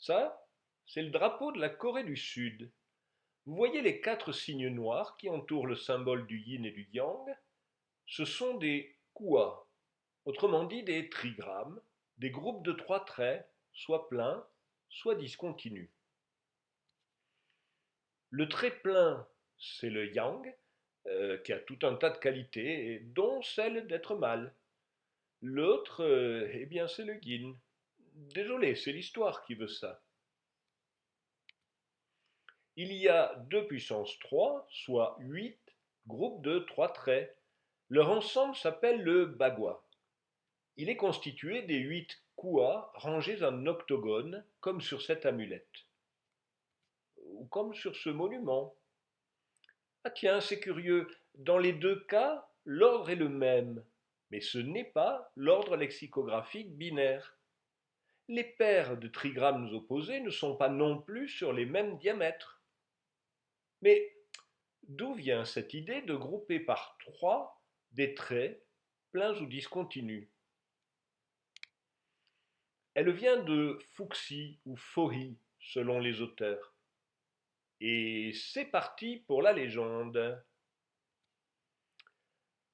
Ça, c'est le drapeau de la Corée du Sud. Vous voyez les quatre signes noirs qui entourent le symbole du yin et du yang? Ce sont des kuas, autrement dit des trigrammes, des groupes de trois traits, soit pleins, soit discontinus. Le trait plein, c'est le yang, qui a tout un tas de qualités, dont celle d'être mâle. L'autre, eh bien, c'est le yin. Désolé, c'est l'histoire qui veut ça. Il y a 2 puissance 3, soit 8 groupes de 3 traits. Leur ensemble s'appelle le bagua. Il est constitué des 8 kuas rangés en octogone, comme sur cette amulette, ou comme sur ce monument. Ah tiens, c'est curieux, dans les deux cas, l'ordre est le même, mais ce n'est pas l'ordre lexicographique binaire. Les paires de trigrammes opposés ne sont pas non plus sur les mêmes diamètres. Mais d'où vient cette idée de grouper par trois des traits, pleins ou discontinus? Elle vient de Fuxi ou Fohi, selon les auteurs. Et c'est parti pour la légende.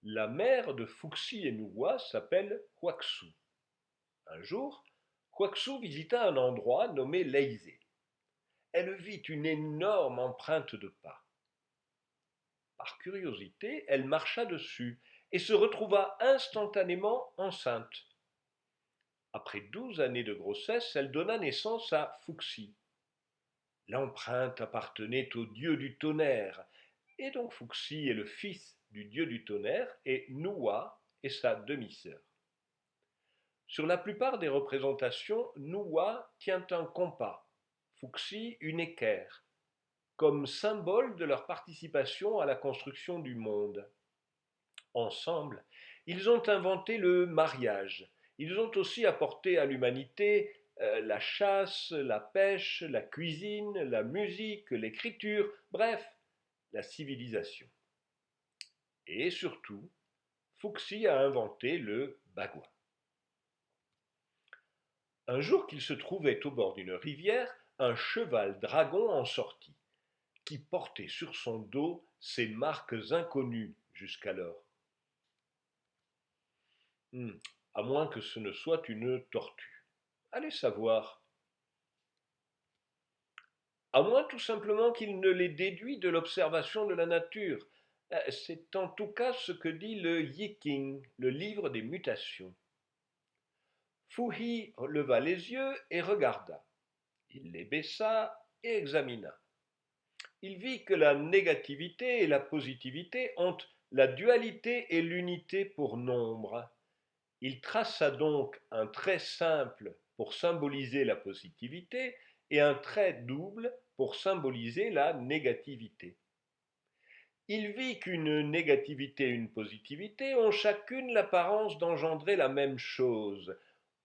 La mère de Fuxi et Nuwa s'appelle Huaxu. Un jour, Huaxu visita un endroit nommé Leizé. Elle vit une énorme empreinte de pas. Par curiosité, elle marcha dessus et se retrouva instantanément enceinte. Après 12 années de grossesse, elle donna naissance à Fuxi. L'empreinte appartenait au dieu du tonnerre, et donc Fuxi est le fils du dieu du tonnerre et Nuwa est sa demi-sœur. Sur la plupart des représentations, Nuwa tient un compas, Fuxi une équerre, comme symbole de leur participation à la construction du monde. Ensemble, ils ont inventé le mariage. Ils ont aussi apporté à l'humanité la chasse, la pêche, la cuisine, la musique, l'écriture, bref, la civilisation. Et surtout, Fuxi a inventé le bagua. Un jour qu'il se trouvait au bord d'une rivière, un cheval dragon en sortit, qui portait sur son dos ces marques inconnues jusqu'alors. À moins que ce ne soit une tortue. Allez savoir. À moins tout simplement qu'il ne l'ait déduit de l'observation de la nature. C'est en tout cas ce que dit le Yiking, le livre des mutations. Fuhi leva les yeux et regarda. Il les baissa et examina. Il vit que la négativité et la positivité ont la dualité et l'unité pour nombre. Il traça donc un trait simple pour symboliser la positivité et un trait double pour symboliser la négativité. Il vit qu'une négativité et une positivité ont chacune l'apparence d'engendrer la même chose.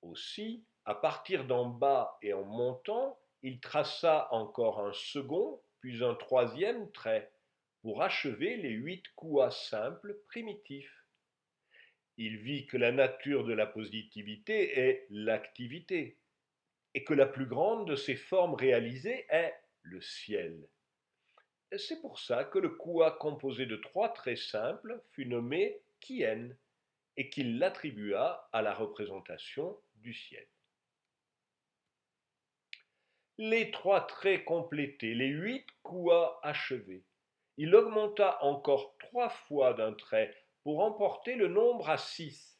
Aussi, à partir d'en bas et en montant, il traça encore un second, puis un troisième trait, pour achever les 8 kuas simples primitifs. Il vit que la nature de la positivité est l'activité, et que la plus grande de ces formes réalisées est le ciel. C'est pour ça que le kua composé de 3 traits simples fut nommé Kien, et qu'il l'attribua à la représentation du ciel. Les 3 traits complétés, les 8 kuas achevés, il augmenta encore 3 fois d'un trait pour emporter le nombre à 6.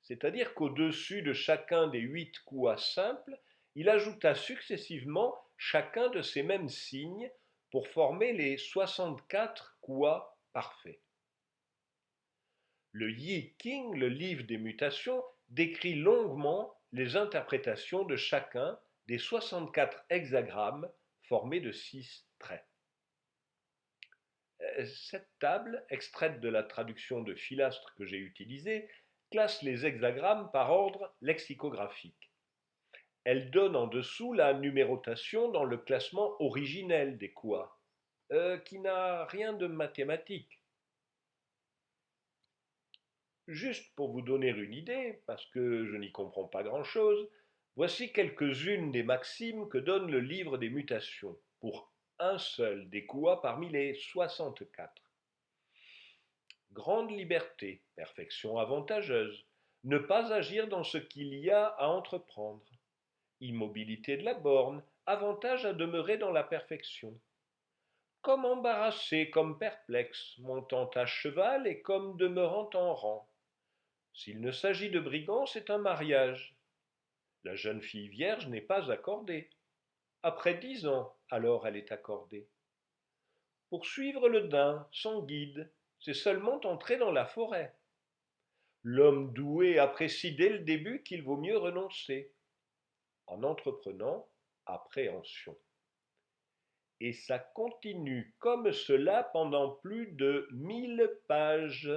C'est-à-dire qu'au-dessus de chacun des 8 kuas simples, il ajouta successivement chacun de ces mêmes signes pour former les 64 kuas parfaits. Le Yi King, le livre des mutations, décrit longuement les interprétations de chacun des 64 hexagrammes formés de 6 traits. Cette table, extraite de la traduction de Philastre que j'ai utilisée, classe les hexagrammes par ordre lexicographique. Elle donne en dessous la numérotation dans le classement originel des kuas, qui n'a rien de mathématique. Juste pour vous donner une idée, parce que je n'y comprends pas grand-chose, Voici quelques-unes des maximes que donne le livre des mutations, pour un seul des Koua parmi les 64. Grande liberté, perfection avantageuse, ne pas agir dans ce qu'il y a à entreprendre. Immobilité de la borne, avantage à demeurer dans la perfection. Comme embarrassé, comme perplexe, montant à cheval et comme demeurant en rang. S'il ne s'agit de brigands, c'est un mariage. La jeune fille vierge n'est pas accordée. Après 10 ans, alors elle est accordée. Poursuivre le daim, sans guide, c'est seulement entrer dans la forêt. L'homme doué apprécie dès le début qu'il vaut mieux renoncer. En entreprenant, appréhension. Et ça continue comme cela pendant plus de 1000 pages.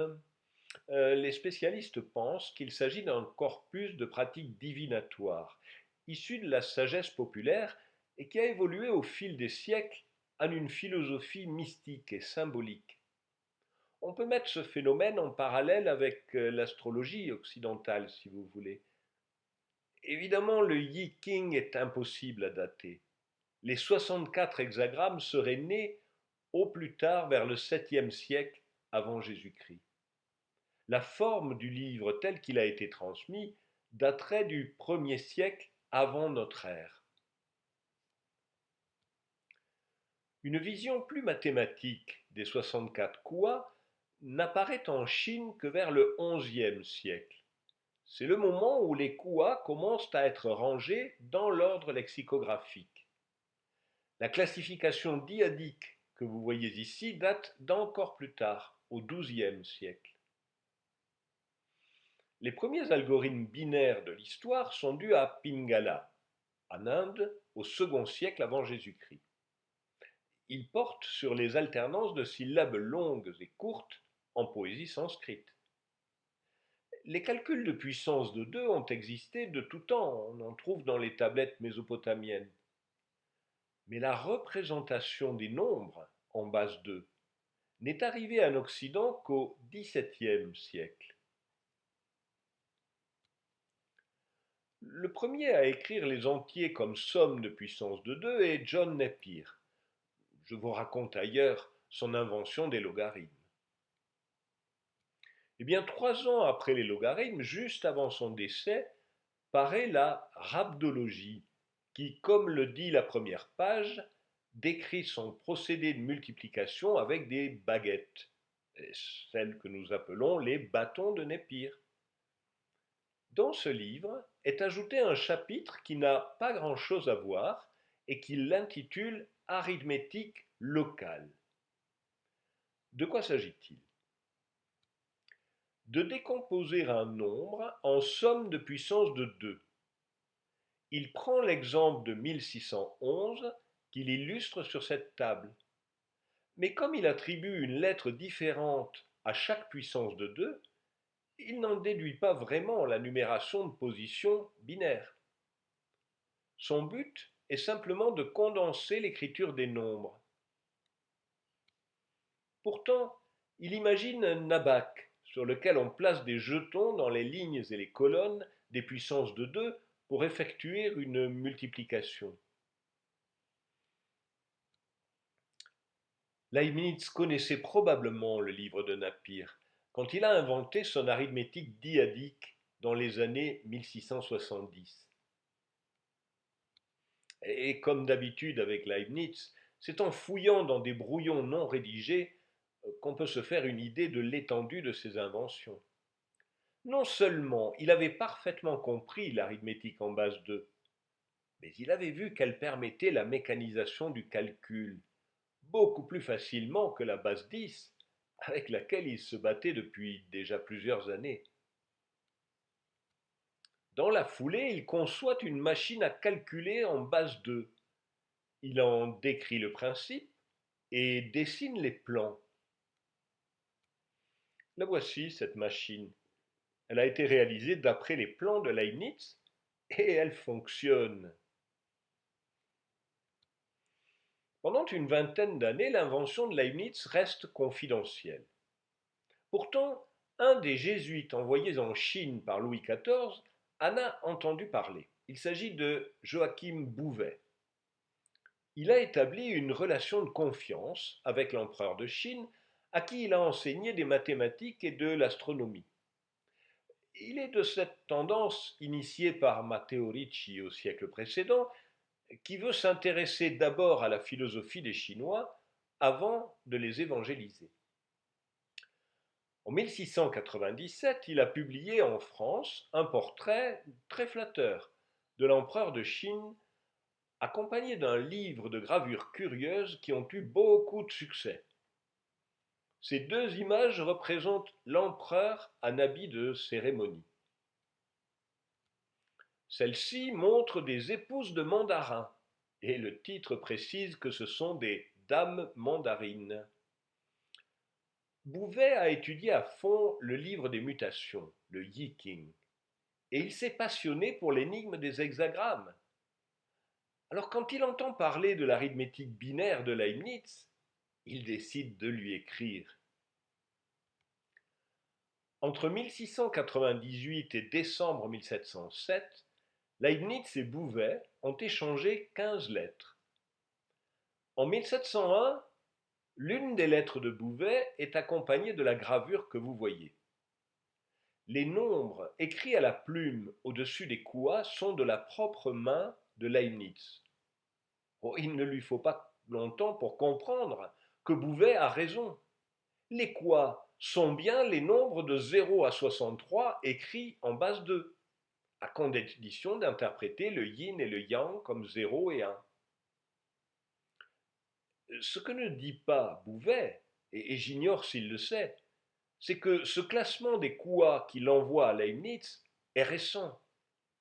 Les spécialistes pensent qu'il s'agit d'un corpus de pratiques divinatoires, issu de la sagesse populaire et qui a évolué au fil des siècles en une philosophie mystique et symbolique. On peut mettre ce phénomène en parallèle avec l'astrologie occidentale, si vous voulez. Évidemment, le Yi King est impossible à dater. Les 64 hexagrammes seraient nés au plus tard vers le 7e siècle avant Jésus-Christ. La forme du livre tel qu'il a été transmis daterait du 1er siècle avant notre ère. Une vision plus mathématique des 64 Koua n'apparaît en Chine que vers le 11e siècle. C'est le moment où les Koua commencent à être rangés dans l'ordre lexicographique. La classification dyadique que vous voyez ici date d'encore plus tard, au XIIe siècle. Les premiers algorithmes binaires de l'histoire sont dus à Pingala, en Inde, au second siècle avant Jésus-Christ. Ils portent sur les alternances de syllabes longues et courtes en poésie sanscrite. Les calculs de puissance de 2 ont existé de tout temps, on en trouve dans les tablettes mésopotamiennes. Mais la représentation des nombres en base 2 n'est arrivée en Occident qu'au XVIIe siècle. Le premier à écrire les entiers comme somme de puissance de 2 est John Napier. Je vous raconte ailleurs son invention des logarithmes. Eh bien, 3 ans après les logarithmes, juste avant son décès, paraît la rhabdologie, qui, comme le dit la première page, décrit son procédé de multiplication avec des baguettes, celles que nous appelons les bâtons de Napier. Dans ce livre est ajouté un chapitre qui n'a pas grand-chose à voir et qui l'intitule Arithmétique locale. De quoi s'agit-il? De décomposer un nombre en somme de puissance de 2. Il prend l'exemple de 1611 qu'il illustre sur cette table. Mais comme il attribue une lettre différente à chaque puissance de 2, il n'en déduit pas vraiment la numération de position binaire. Son but est simplement de condenser l'écriture des nombres. Pourtant, il imagine un abaque sur lequel on place des jetons dans les lignes et les colonnes des puissances de 2 pour effectuer une multiplication. Leibniz connaissait probablement le livre de Napier quand il a inventé son arithmétique dyadique dans les années 1670. Et comme d'habitude avec Leibniz, c'est en fouillant dans des brouillons non rédigés qu'on peut se faire une idée de l'étendue de ses inventions. Non seulement il avait parfaitement compris l'arithmétique en base 2, mais il avait vu qu'elle permettait la mécanisation du calcul, beaucoup plus facilement que la base 10, avec laquelle il se battait depuis déjà plusieurs années. Dans la foulée, il conçoit une machine à calculer en base 2. Il en décrit le principe et dessine les plans. La voici, cette machine. Elle a été réalisée d'après les plans de Leibniz et elle fonctionne. Pendant une vingtaine d'années, l'invention de Leibniz reste confidentielle. Pourtant, un des jésuites envoyés en Chine par Louis XIV en a entendu parler. Il s'agit de Joachim Bouvet. Il a établi une relation de confiance avec l'empereur de Chine, à qui il a enseigné des mathématiques et de l'astronomie. Il est de cette tendance initiée par Matteo Ricci au siècle précédent, qui veut s'intéresser d'abord à la philosophie des Chinois avant de les évangéliser. En 1697, il a publié en France un portrait très flatteur de l'empereur de Chine, accompagné d'un livre de gravures curieuses qui ont eu beaucoup de succès. Ces deux images représentent l'empereur en habit de cérémonie. Celle-ci montre des épouses de mandarins, et le titre précise que ce sont des dames mandarines. Bouvet a étudié à fond le livre des mutations, le Yi King, et il s'est passionné pour l'énigme des hexagrammes. Alors quand il entend parler de l'arithmétique binaire de Leibniz, il décide de lui écrire. Entre 1698 et décembre 1707, Leibniz et Bouvet ont échangé 15 lettres. En 1701, l'une des lettres de Bouvet est accompagnée de la gravure que vous voyez. Les nombres écrits à la plume au-dessus des couas sont de la propre main de Leibniz. Il ne lui faut pas longtemps pour comprendre que Bouvet a raison. Les couas sont bien les nombres de 0 à 63 écrits en base 2, à condition d'interpréter le yin et le yang comme 0 et 1. Ce que ne dit pas Bouvet, et j'ignore s'il le sait, c'est que ce classement des couas qu'il envoie à Leibniz est récent.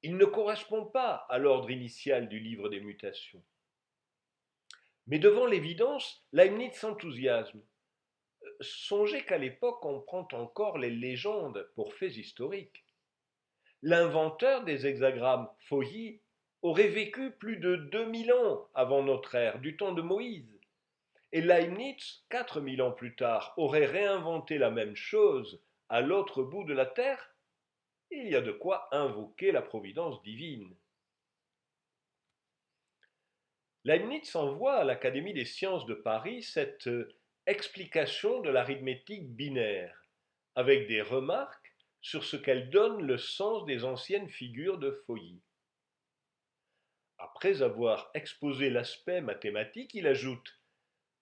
Il ne correspond pas à l'ordre initial du livre des mutations. Mais devant l'évidence, Leibniz s'enthousiasme. Songez qu'à l'époque, on prend encore les légendes pour faits historiques. L'inventeur des hexagrammes, Feuilly, aurait vécu plus de 2000 ans avant notre ère, du temps de Moïse. Et Leibniz, 4000 ans plus tard, aurait réinventé la même chose à l'autre bout de la terre. Il y a de quoi invoquer la providence divine. Leibniz envoie à l'Académie des sciences de Paris cette explication de l'arithmétique binaire, avec des remarques sur ce qu'elle donne le sens des anciennes figures de Feuilly. Après avoir exposé l'aspect mathématique, il ajoute: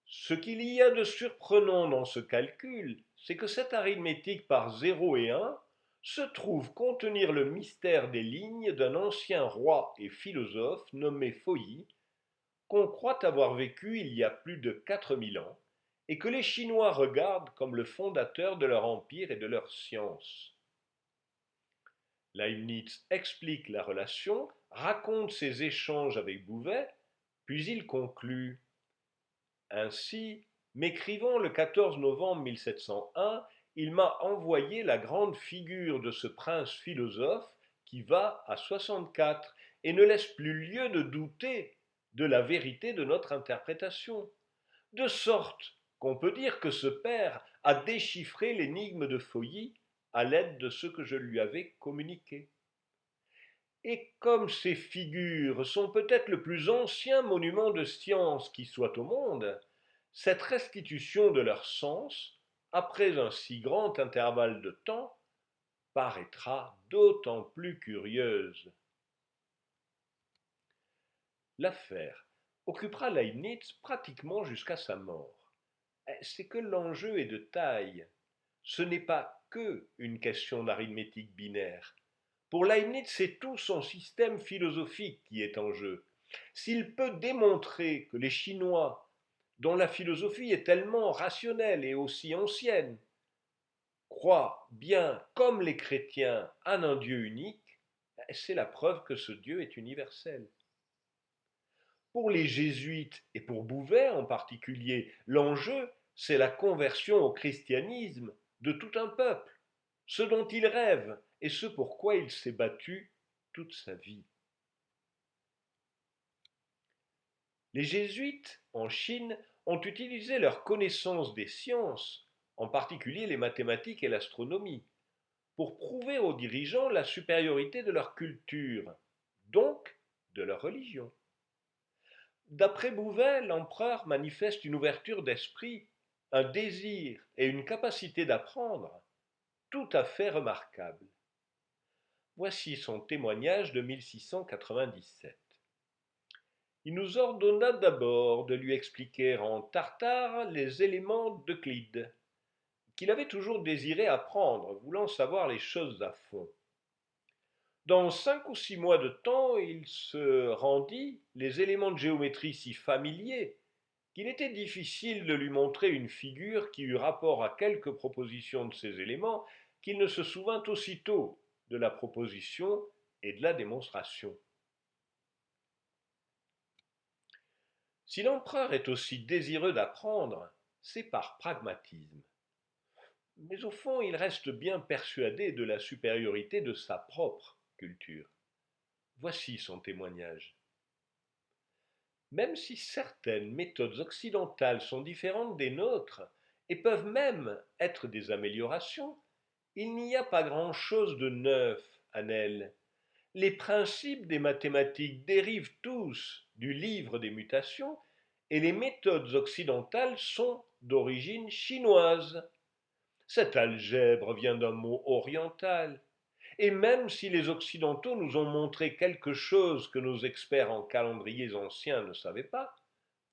ce qu'il y a de surprenant dans ce calcul, c'est que cette arithmétique par 0 et 1 se trouve contenir le mystère des lignes d'un ancien roi et philosophe nommé Feuilly, qu'on croit avoir vécu il y a plus de 4000 ans, et que les Chinois regardent comme le fondateur de leur empire et de leur science. Leibniz explique la relation, raconte ses échanges avec Bouvet, puis il conclut: ainsi, m'écrivant le 14 novembre 1701, il m'a envoyé la grande figure de ce prince philosophe qui va à 64 et ne laisse plus lieu de douter de la vérité de notre interprétation, de sorte qu'on peut dire que ce père a déchiffré l'énigme de Feuilly à l'aide de ce que je lui avais communiqué. Et comme ces figures sont peut-être le plus ancien monument de science qui soit au monde, cette restitution de leur sens, après un si grand intervalle de temps, paraîtra d'autant plus curieuse. L'affaire occupera Leibniz pratiquement jusqu'à sa mort. C'est que l'enjeu est de taille. Ce n'est pas que une question d'arithmétique binaire. Pour Leibniz, c'est tout son système philosophique qui est en jeu. S'il peut démontrer que les Chinois, dont la philosophie est tellement rationnelle et aussi ancienne, croient bien, comme les chrétiens, en un Dieu unique, c'est la preuve que ce Dieu est universel. Pour les jésuites et pour Bouvet en particulier, l'enjeu, c'est la conversion au christianisme de tout un peuple, ce dont il rêve et ce pourquoi il s'est battu toute sa vie. Les jésuites, en Chine, ont utilisé leur connaissance des sciences, en particulier les mathématiques et l'astronomie, pour prouver aux dirigeants la supériorité de leur culture, donc de leur religion. D'après Bouvet, l'empereur manifeste une ouverture d'esprit, un désir et une capacité d'apprendre tout à fait remarquables. Voici son témoignage de 1697. Il nous ordonna d'abord de lui expliquer en tartare les éléments d'Euclide, qu'il avait toujours désiré apprendre, voulant savoir les choses à fond. Dans 5 ou 6 mois de temps, il se rendit les éléments de géométrie si familiers qu'il était difficile de lui montrer une figure qui eût rapport à quelque proposition de ces éléments, qu'il ne se souvint aussitôt de la proposition et de la démonstration. Si l'empereur est aussi désireux d'apprendre, c'est par pragmatisme. Mais au fond, il reste bien persuadé de la supériorité de sa propre culture. Voici son témoignage. Même si certaines méthodes occidentales sont différentes des nôtres et peuvent même être des améliorations, il n'y a pas grand-chose de neuf en elles. Les principes des mathématiques dérivent tous du livre des mutations et les méthodes occidentales sont d'origine chinoise. Cette algèbre vient d'un mot oriental. Et même si les Occidentaux nous ont montré quelque chose que nos experts en calendriers anciens ne savaient pas,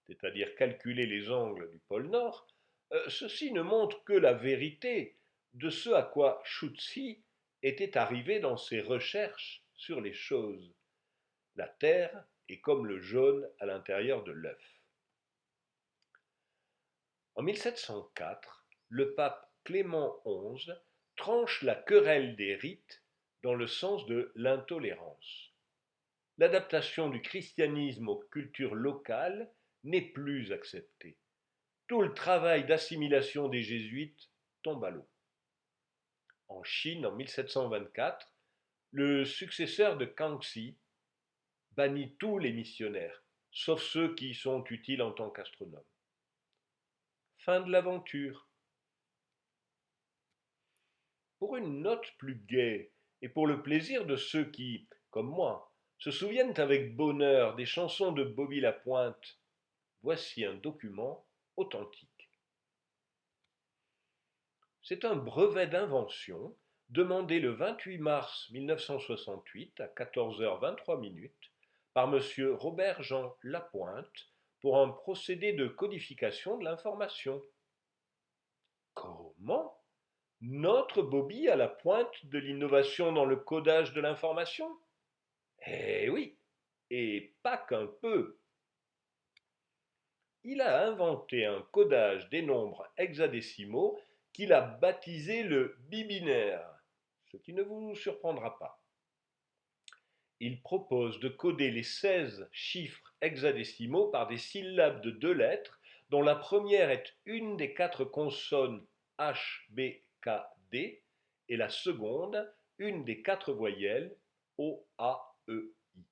c'est-à-dire calculer les angles du pôle Nord, ceci ne montre que la vérité de ce à quoi Schutzhi était arrivé dans ses recherches sur les choses. La Terre est comme le jaune à l'intérieur de l'œuf. En 1704, le pape Clément XI tranche la querelle des rites dans le sens de l'intolérance. L'adaptation du christianisme aux cultures locales n'est plus acceptée. Tout le travail d'assimilation des jésuites tombe à l'eau. En Chine, en 1724, le successeur de Kangxi bannit tous les missionnaires, sauf ceux qui sont utiles en tant qu'astronomes. Fin de l'aventure. Pour une note plus gaie et pour le plaisir de ceux qui, comme moi, se souviennent avec bonheur des chansons de Bobby Lapointe, voici un document authentique. C'est un brevet d'invention demandé le 28 mars 1968 à 14h23 par M. Robert-Jean Lapointe pour un procédé de codification de l'information. Comment? Notre Bobby à la pointe de l'innovation dans le codage de l'information? Eh oui, et pas qu'un peu. Il a inventé un codage des nombres hexadécimaux qu'il a baptisé le bibinaire, ce qui ne vous surprendra pas. Il propose de coder les 16 chiffres hexadécimaux par des syllabes de 2 lettres, dont la première est une des 4 consonnes H, B, K, D, et la seconde une des 4 voyelles O, A, E, I.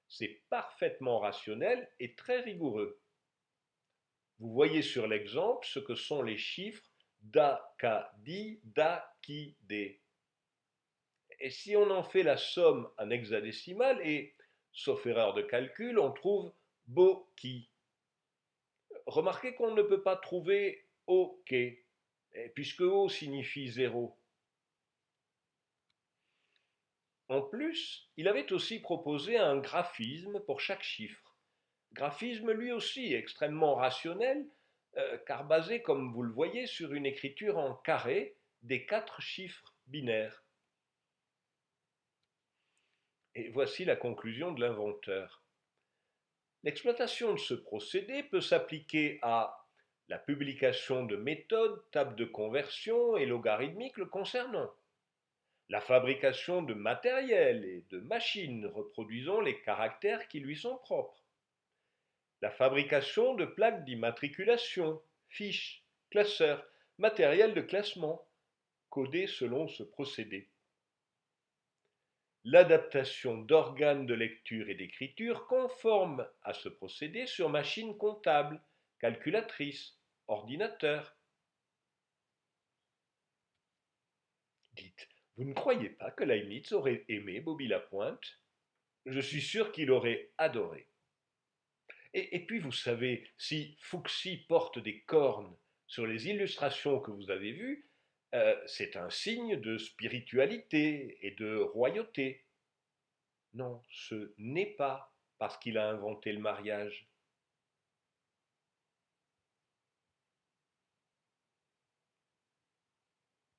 C'est parfaitement rationnel et très rigoureux. Vous voyez sur l'exemple ce que sont les chiffres Da, Ka, Di, Da, Ki, D. Et si on en fait la somme en hexadécimal, et, sauf erreur de calcul, on trouve Bo, Ki. Remarquez qu'on ne peut pas trouver OK, puisque O signifie 0. En plus, il avait aussi proposé un graphisme pour chaque chiffre. Graphisme lui aussi extrêmement rationnel, car basé, comme vous le voyez, sur une écriture en carré des 4 chiffres binaires. Et voici la conclusion de l'inventeur. L'exploitation de ce procédé peut s'appliquer à la publication de méthodes, tables de conversion et logarithmiques le concernant, la fabrication de matériel et de machines reproduisant les caractères qui lui sont propres, la fabrication de plaques d'immatriculation, fiches, classeurs, matériel de classement, codés selon ce procédé. L'adaptation d'organes de lecture et d'écriture conformes à ce procédé sur machine comptable, calculatrice, ordinateur. Dites, vous ne croyez pas que Leibniz aurait aimé Bobby Lapointe? Je suis sûr qu'il aurait adoré. Et puis, vous savez, si Fuxi porte des cornes sur les illustrations que vous avez vues, c'est un signe de spiritualité et de royauté. Non, ce n'est pas parce qu'il a inventé le mariage.